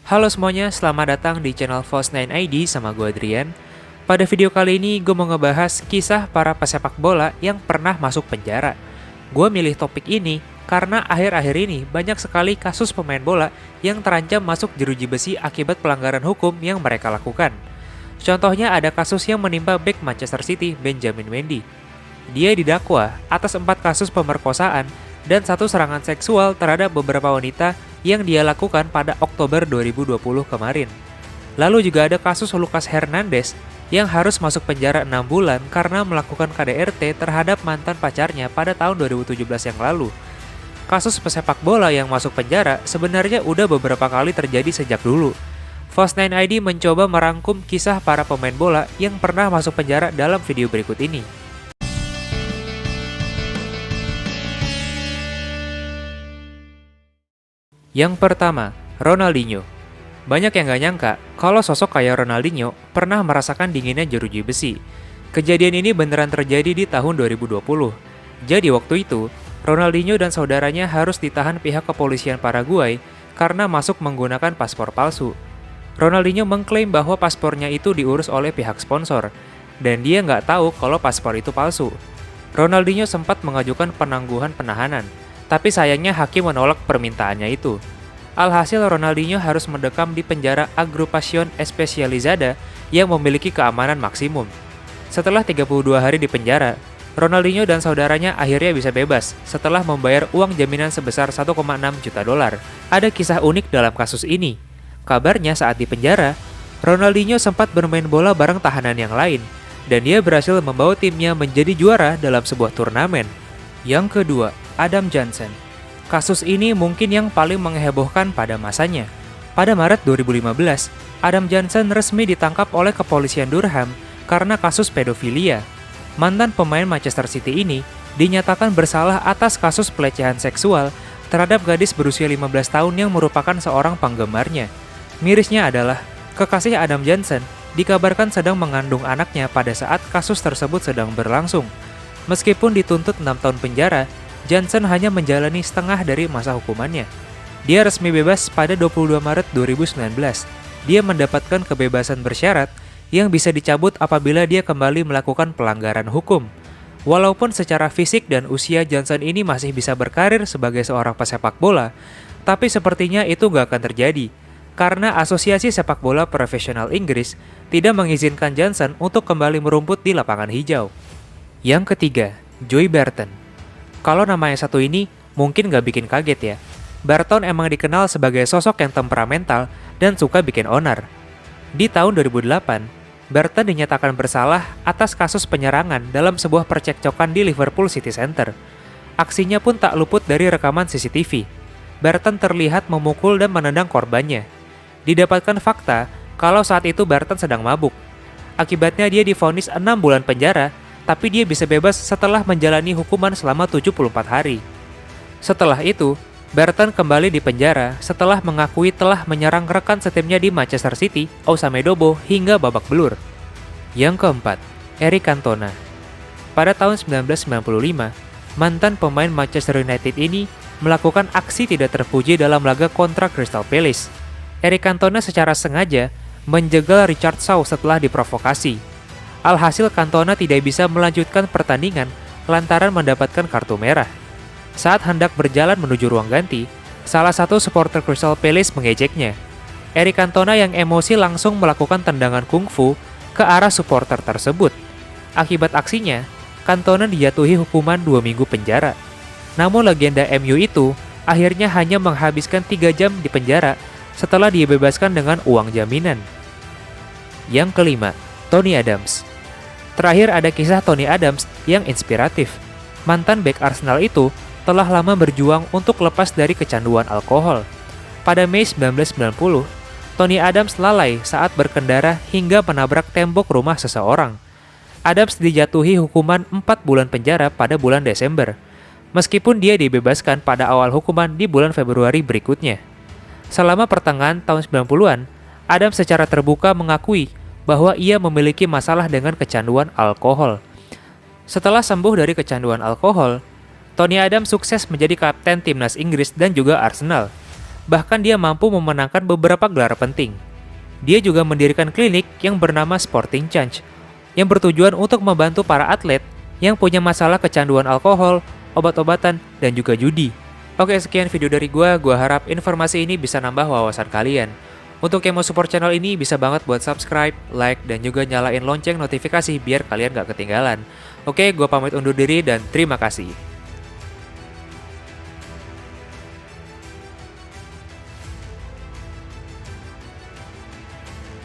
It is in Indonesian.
Halo semuanya, selamat datang di channel Fos9 ID sama gue Adrian. Pada video kali ini gue mau ngebahas kisah para pesepak bola yang pernah masuk penjara. Gue milih topik ini karena akhir-akhir ini banyak sekali kasus pemain bola yang terancam masuk jeruji besi akibat pelanggaran hukum yang mereka lakukan. Contohnya ada kasus yang menimpa bek Manchester City, Benjamin Mendy. Dia didakwa atas 4 kasus pemerkosaan dan 1 serangan seksual terhadap beberapa wanita yang dia lakukan pada Oktober 2020 kemarin. Lalu juga ada kasus Lucas Hernandez yang harus masuk penjara 6 bulan karena melakukan KDRT terhadap mantan pacarnya pada tahun 2017 yang lalu. Kasus pesepak bola yang masuk penjara sebenarnya udah beberapa kali terjadi sejak dulu. Fos9 ID mencoba merangkum kisah para pemain bola yang pernah masuk penjara dalam video berikut ini. Yang pertama, Ronaldinho. Banyak yang gak nyangka kalau sosok kayak Ronaldinho pernah merasakan dinginnya jeruji besi. Kejadian ini beneran terjadi di tahun 2020. Jadi waktu itu, Ronaldinho dan saudaranya harus ditahan pihak kepolisian Paraguay karena masuk menggunakan paspor palsu. Ronaldinho mengklaim bahwa paspornya itu diurus oleh pihak sponsor, dan dia nggak tahu kalau paspor itu palsu. Ronaldinho sempat mengajukan penangguhan penahanan, tapi sayangnya hakim menolak permintaannya itu. Alhasil Ronaldinho harus mendekam di penjara Agrupación Especializada yang memiliki keamanan maksimum. Setelah 32 hari di penjara, Ronaldinho dan saudaranya akhirnya bisa bebas setelah membayar uang jaminan sebesar 1,6 juta dolar. Ada kisah unik dalam kasus ini. Kabarnya saat di penjara, Ronaldinho sempat bermain bola bareng tahanan yang lain, dan dia berhasil membawa timnya menjadi juara dalam sebuah turnamen. Yang kedua, Adam Jansen. Kasus ini mungkin yang paling menghebohkan pada masanya. Pada Maret 2015, Adam Jansen resmi ditangkap oleh kepolisian Durham karena kasus pedofilia. Mantan pemain Manchester City ini dinyatakan bersalah atas kasus pelecehan seksual terhadap gadis berusia 15 tahun yang merupakan seorang penggemarnya. Mirisnya adalah, kekasih Adam Jansen dikabarkan sedang mengandung anaknya pada saat kasus tersebut sedang berlangsung. Meskipun dituntut 6 tahun penjara, Jansen hanya menjalani setengah dari masa hukumannya. Dia resmi bebas pada 22 Maret 2019. Dia mendapatkan kebebasan bersyarat yang bisa dicabut apabila dia kembali melakukan pelanggaran hukum. Walaupun secara fisik dan usia Jansen ini masih bisa berkarir sebagai seorang pesepak bola, tapi sepertinya itu nggak akan terjadi, karena Asosiasi Sepak Bola Profesional Inggris tidak mengizinkan Jansen untuk kembali merumput di lapangan hijau. Yang ketiga, Joey Barton. Kalau nama yang satu ini mungkin gak bikin kaget ya. Barton emang dikenal sebagai sosok yang temperamental dan suka bikin onar. Di tahun 2008, Barton dinyatakan bersalah atas kasus penyerangan dalam sebuah percekcokan di Liverpool City Center. Aksinya pun tak luput dari rekaman CCTV. Barton terlihat memukul dan menendang korbannya. Didapatkan fakta kalau saat itu Barton sedang mabuk. Akibatnya dia divonis 6 bulan penjara, tapi dia bisa bebas setelah menjalani hukuman selama 74 hari. Setelah itu, Barton kembali di penjara setelah mengakui telah menyerang rekan setimnya di Manchester City, Ousmane Dobo, hingga babak belur. Yang keempat, Eric Cantona. Pada tahun 1995, mantan pemain Manchester United ini melakukan aksi tidak terpuji dalam laga kontra Crystal Palace. Eric Cantona secara sengaja menjegal Richard Shaw setelah diprovokasi. Alhasil Cantona tidak bisa melanjutkan pertandingan lantaran mendapatkan kartu merah. Saat hendak berjalan menuju ruang ganti, salah satu supporter Crystal Palace mengejeknya. Eric Cantona yang emosi langsung melakukan tendangan kungfu ke arah supporter tersebut. Akibat aksinya, Cantona dijatuhi hukuman 2 minggu penjara. Namun legenda MU itu akhirnya hanya menghabiskan 3 jam di penjara setelah dibebaskan dengan uang jaminan. Yang kelima, Tony Adams. Terakhir ada kisah Tony Adams yang inspiratif. Mantan bek Arsenal itu telah lama berjuang untuk lepas dari kecanduan alkohol. Pada Mei 1990, Tony Adams lalai saat berkendara hingga menabrak tembok rumah seseorang. Adams dijatuhi hukuman 4 bulan penjara pada bulan Desember, meskipun dia dibebaskan pada awal hukuman di bulan Februari berikutnya. Selama pertengahan tahun 90-an, Adams secara terbuka mengakui bahwa ia memiliki masalah dengan kecanduan alkohol. Setelah sembuh dari kecanduan alkohol, Tony Adams sukses menjadi kapten timnas Inggris dan juga Arsenal. Bahkan dia mampu memenangkan beberapa gelar penting. Dia juga mendirikan klinik yang bernama Sporting Change, yang bertujuan untuk membantu para atlet yang punya masalah kecanduan alkohol, obat-obatan, dan juga judi. Oke, sekian video dari gua harap informasi ini bisa nambah wawasan kalian. Untuk yang mau support channel ini, bisa banget buat subscribe, like, dan juga nyalain lonceng notifikasi biar kalian gak ketinggalan. Oke, gua pamit undur diri dan terima kasih.